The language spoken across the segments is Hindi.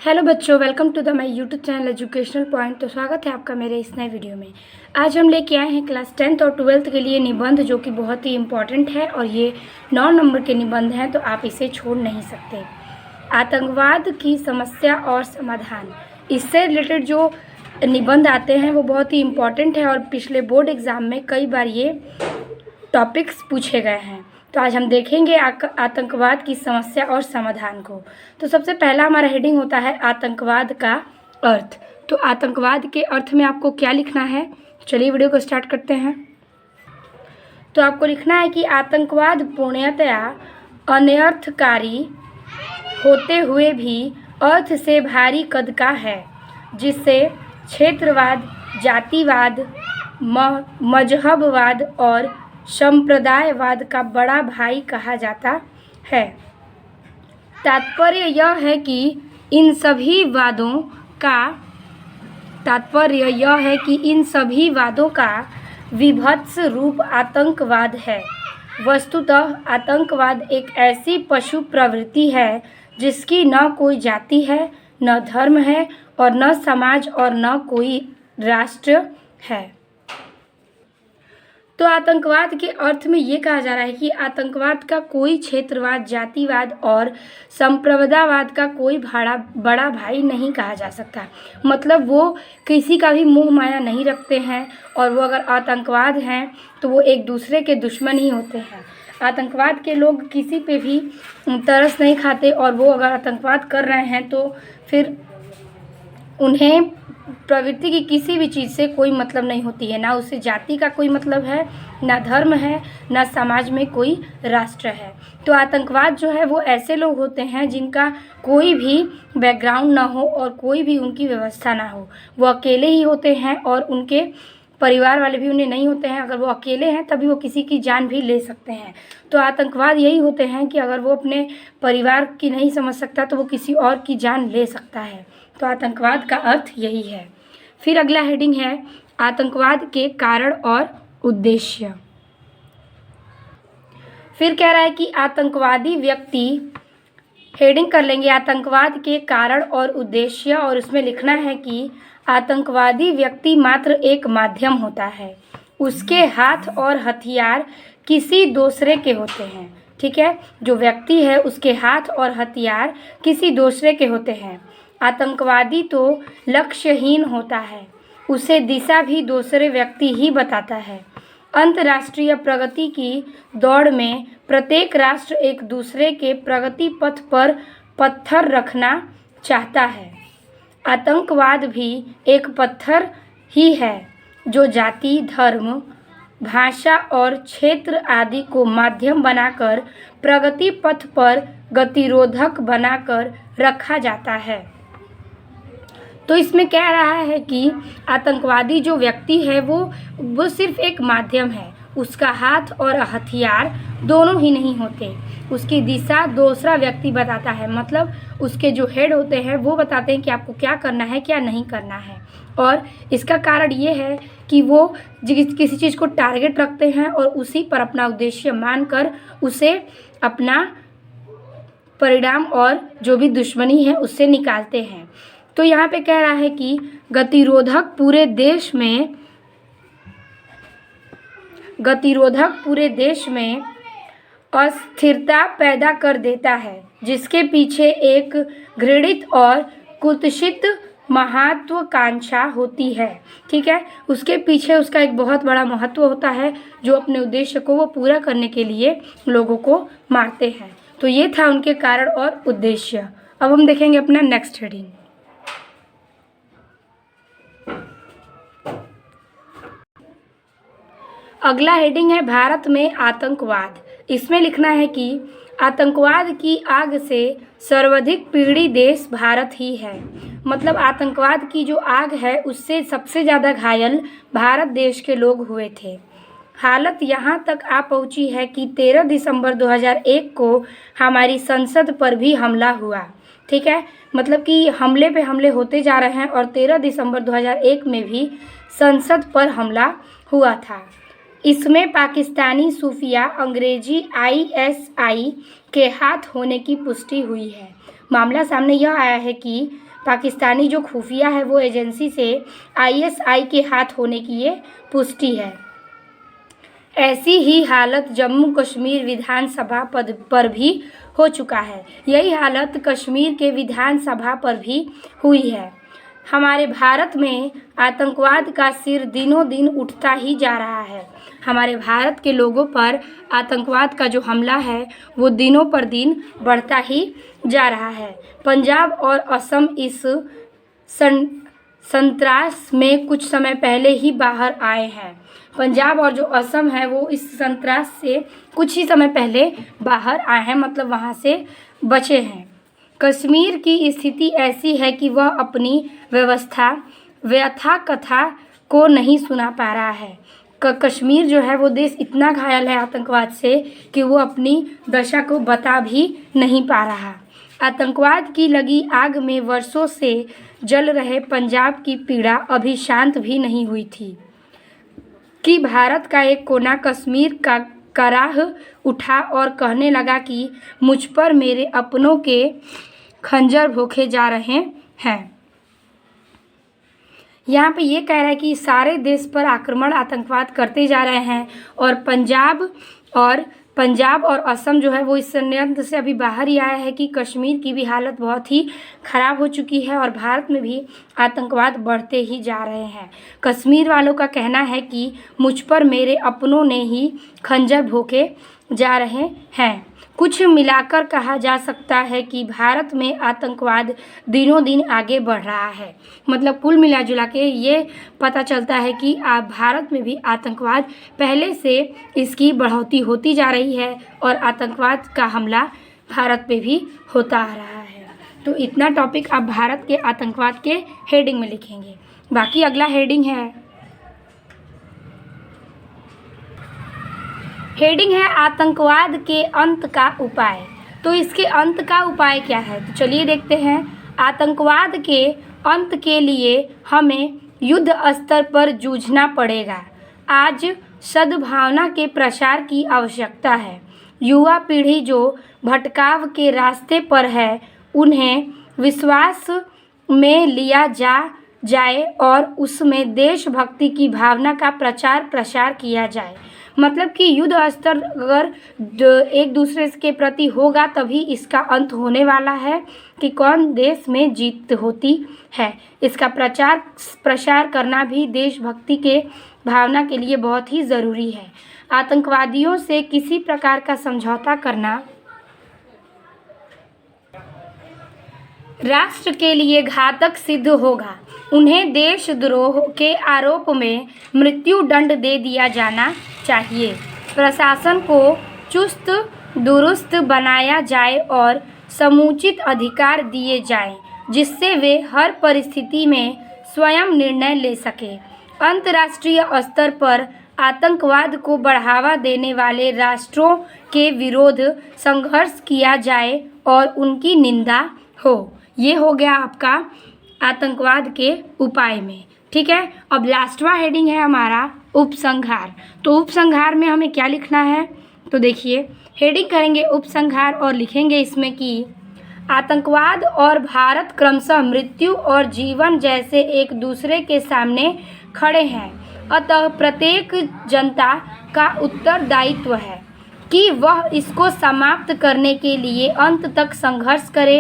हेलो बच्चों, welcome to the my YouTube channel educational point. तो स्वागत है आपका मेरे इस नए वीडियो में। आज हम लेके आए हैं क्लास 10th और 12th के लिए निबंध, जो कि बहुत ही इम्पॉर्टेंट है और ये 9 नंबर के निबंध हैं, तो आप इसे छोड़ नहीं सकते। आतंकवाद की समस्या और समाधान, इससे रिलेटेड जो निबंध आते हैं वो बहुत ही इम्पॉर्टेंट है और पिछले बोर्ड एग्ज़ाम में कई बार ये टॉपिक्स पूछे गए हैं। तो आज हम देखेंगे आतंकवाद की समस्या और समाधान को। तो सबसे पहला हमारा हेडिंग होता है आतंकवाद का अर्थ। तो आतंकवाद के अर्थ में आपको क्या लिखना है, चलिए वीडियो को स्टार्ट करते हैं। तो आपको लिखना है कि आतंकवाद पूर्णतया अनर्थकारी होते हुए भी अर्थ से भारी कद का है, जिससे क्षेत्रवाद, जातिवाद, मजहबवाद और संप्रदायवाद का बड़ा भाई कहा जाता है। तात्पर्य यह है कि इन सभी वादों का विभत्स रूप आतंकवाद है। वस्तुतः आतंकवाद एक ऐसी पशु प्रवृत्ति है जिसकी न कोई जाति है, न धर्म है और न समाज और न कोई राष्ट्र है। तो आतंकवाद के अर्थ में ये कहा जा रहा है कि आतंकवाद का कोई क्षेत्रवाद, जातिवाद और संप्रदायवाद का कोई बड़ा भाई नहीं कहा जा सकता। मतलब वो किसी का भी मोह माया नहीं रखते हैं और वो अगर आतंकवाद हैं तो वो एक दूसरे के दुश्मन ही होते हैं। आतंकवाद के लोग किसी पे भी तरस नहीं खाते और वो अगर आतंकवाद कर रहे हैं तो फिर उन्हें प्रवृत्ति की किसी भी चीज़ से कोई मतलब नहीं होती है। ना उससे जाति का कोई मतलब है, ना धर्म है, ना समाज में कोई राष्ट्र है। तो आतंकवाद जो है वो ऐसे लोग होते हैं जिनका कोई भी बैकग्राउंड ना हो और कोई भी उनकी व्यवस्था ना हो। वो अकेले ही होते हैं और उनके परिवार वाले भी उन्हें नहीं होते हैं। अगर वो अकेले हैं तभी वो किसी की जान भी ले सकते हैं। तो आतंकवाद यही होते हैं कि अगर वो अपने परिवार की नहीं समझ सकता तो वो किसी और की जान ले सकता है। तो आतंकवाद का अर्थ यही है। फिर अगला हेडिंग है आतंकवाद के कारण और उद्देश्य। फिर कह रहा है कि आतंकवादी व्यक्ति, हेडिंग कर लेंगे आतंकवाद के कारण और उद्देश्य, और उसमें लिखना है कि आतंकवादी व्यक्ति मात्र एक माध्यम होता है, उसके हाथ और हथियार किसी दूसरे के होते हैं। ठीक है, जो व्यक्ति है उसके हाथ और हथियार किसी दूसरे के होते हैं। आतंकवादी तो लक्ष्यहीन होता है, उसे दिशा भी दूसरे व्यक्ति ही बताता है। अंतर्राष्ट्रीय प्रगति की दौड़ में प्रत्येक राष्ट्र एक दूसरे के प्रगति पथ पर पत्थर रखना चाहता है। आतंकवाद भी एक पत्थर ही है जो जाति, धर्म, भाषा और क्षेत्र आदि को माध्यम बनाकर प्रगति पथ पर गतिरोधक बनाकर रखा जाता है। तो इसमें कह रहा है कि आतंकवादी जो व्यक्ति है वो सिर्फ एक माध्यम है, उसका हाथ और हथियार दोनों ही नहीं होते, उसकी दिशा दूसरा व्यक्ति बताता है। मतलब उसके जो हेड होते हैं वो बताते हैं कि आपको क्या करना है, क्या नहीं करना है। और इसका कारण ये है कि वो किसी चीज़ को टारगेट रखते हैं और उसी पर अपना उद्देश्य मानकर उसे अपना परिणाम और जो भी दुश्मनी है उससे निकालते हैं। तो यहाँ पे कह रहा है कि गतिरोधक पूरे देश में अस्थिरता पैदा कर देता है, जिसके पीछे एक घृणित और कुत्सित महत्वाकांक्षा होती है। ठीक है, उसके पीछे उसका एक बहुत बड़ा महत्व होता है जो अपने उद्देश्य को वो पूरा करने के लिए लोगों को मारते हैं। तो ये था उनके कारण और उद्देश्य। अब हम देखेंगे अपना नेक्स्ट हेडिंग। अगला हेडिंग है भारत में आतंकवाद। इसमें लिखना है कि आतंकवाद की आग से सर्वाधिक पीड़ित देश भारत ही है। मतलब आतंकवाद की जो आग है उससे सबसे ज़्यादा घायल भारत देश के लोग हुए थे। हालत यहाँ तक आ पहुँची है कि 13 दिसंबर 2001 को हमारी संसद पर भी हमला हुआ। ठीक है, मतलब कि हमले पे हमले होते जा रहे हैं और 13 दिसंबर 2001 में भी संसद पर हमला हुआ था। इसमें पाकिस्तानी सूफिया अंग्रेजी ISI के हाथ होने की पुष्टि हुई है। मामला सामने यह आया है कि पाकिस्तानी जो खुफिया है वो एजेंसी से ISI के हाथ होने की ये पुष्टि है। ऐसी ही हालत जम्मू कश्मीर विधानसभा पद पर भी हो चुका है। यही हालत कश्मीर के विधानसभा पर भी हुई है। हमारे भारत में आतंकवाद का सिर दिनों दिन उठता ही जा रहा है। हमारे भारत के लोगों पर आतंकवाद का जो हमला है वो दिनों पर दिन बढ़ता ही जा रहा है। पंजाब और असम इस संत्रास में कुछ समय पहले ही बाहर आए हैं। पंजाब और जो असम है वो इस संत्रास से कुछ ही समय पहले बाहर आए हैं, मतलब वहाँ से बचे हैं। कश्मीर की स्थिति ऐसी है कि वह अपनी व्यथा कथा को नहीं सुना पा रहा है। कश्मीर जो है वो देश इतना घायल है आतंकवाद से कि वो अपनी दशा को बता भी नहीं पा रहा। आतंकवाद की लगी आग में वर्षों से जल रहे पंजाब की पीड़ा अभी शांत भी नहीं हुई थी कि भारत का एक कोना कश्मीर का कराह उठा और कहने लगा कि मुझ पर मेरे अपनों के खंजर भोंके जा रहे हैं। यहाँ पे ये कह रहा है कि सारे देश पर आक्रमण आतंकवाद करते जा रहे हैं और पंजाब और असम जो है वो इस संयंत्र से अभी बाहर ही आया है कि कश्मीर की भी हालत बहुत ही ख़राब हो चुकी है और भारत में भी आतंकवाद बढ़ते ही जा रहे हैं। कश्मीर वालों का कहना है कि मुझ पर मेरे अपनों ने ही खंजर भोंके जा रहे हैं। कुछ मिलाकर कहा जा सकता है कि भारत में आतंकवाद दिनों दिन आगे बढ़ रहा है। मतलब कुल मिला जुला के ये पता चलता है कि भारत में भी आतंकवाद पहले से इसकी बढ़ोतरी होती जा रही है और आतंकवाद का हमला भारत पे भी होता आ रहा है। तो इतना टॉपिक आप भारत के आतंकवाद के हेडिंग में लिखेंगे। बाकी अगला हेडिंग है आतंकवाद के अंत का उपाय। तो इसके अंत का उपाय क्या है, तो चलिए देखते हैं। आतंकवाद के अंत के लिए हमें युद्ध स्तर पर जूझना पड़ेगा। आज सद्भावना के प्रसार की आवश्यकता है। युवा पीढ़ी जो भटकाव के रास्ते पर है उन्हें विश्वास में लिया जाए और उसमें देशभक्ति की भावना का प्रचार प्रसार किया जाए। मतलब कि युद्ध स्तर अगर एक दूसरे के प्रति होगा तभी इसका अंत होने वाला है कि कौन देश में जीत होती है। इसका प्रचार प्रसार करना भी देशभक्ति के भावना के लिए बहुत ही ज़रूरी है। आतंकवादियों से किसी प्रकार का समझौता करना राष्ट्र के लिए घातक सिद्ध होगा। उन्हें देशद्रोह के आरोप में मृत्यु दंड दे दिया जाना चाहिए। प्रशासन को चुस्त दुरुस्त बनाया जाए और समुचित अधिकार दिए जाएं, जिससे वे हर परिस्थिति में स्वयं निर्णय ले सकें। अंतर्राष्ट्रीय स्तर पर आतंकवाद को बढ़ावा देने वाले राष्ट्रों के विरोध संघर्ष किया जाए और उनकी निंदा हो। ये हो गया आपका आतंकवाद के उपाय में। ठीक है, अब लास्टवा हेडिंग है हमारा उपसंहार। तो उपसंहार में हमें क्या लिखना है, तो देखिए हेडिंग करेंगे उपसंहार और लिखेंगे इसमें कि आतंकवाद और भारत क्रमशः मृत्यु और जीवन जैसे एक दूसरे के सामने खड़े हैं। अतः प्रत्येक जनता का उत्तरदायित्व है कि वह इसको समाप्त करने के लिए अंत तक संघर्ष करे।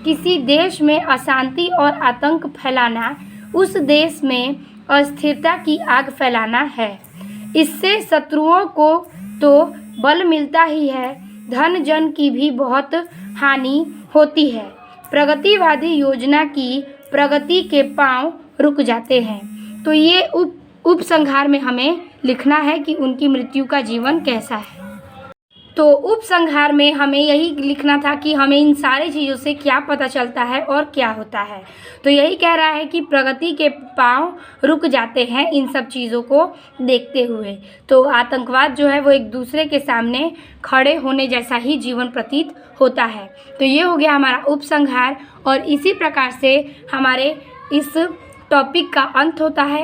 किसी देश में अशांति और आतंक फैलाना उस देश में अस्थिरता की आग फैलाना है। इससे शत्रुओं को तो बल मिलता ही है, धन जन की भी बहुत हानि होती है। प्रगतिवादी योजना की प्रगति के पांव रुक जाते हैं। तो ये उपसंहार में हमें लिखना है कि उनकी मृत्यु का जीवन कैसा है। तो उपसंहार में हमें यही लिखना था कि हमें इन सारी चीज़ों से क्या पता चलता है और क्या होता है। तो यही कह रहा है कि प्रगति के पांव रुक जाते हैं इन सब चीज़ों को देखते हुए। तो आतंकवाद जो है वो एक दूसरे के सामने खड़े होने जैसा ही जीवन प्रतीत होता है। तो ये हो गया हमारा उपसंहार और इसी प्रकार से हमारे इस टॉपिक का अंत होता है।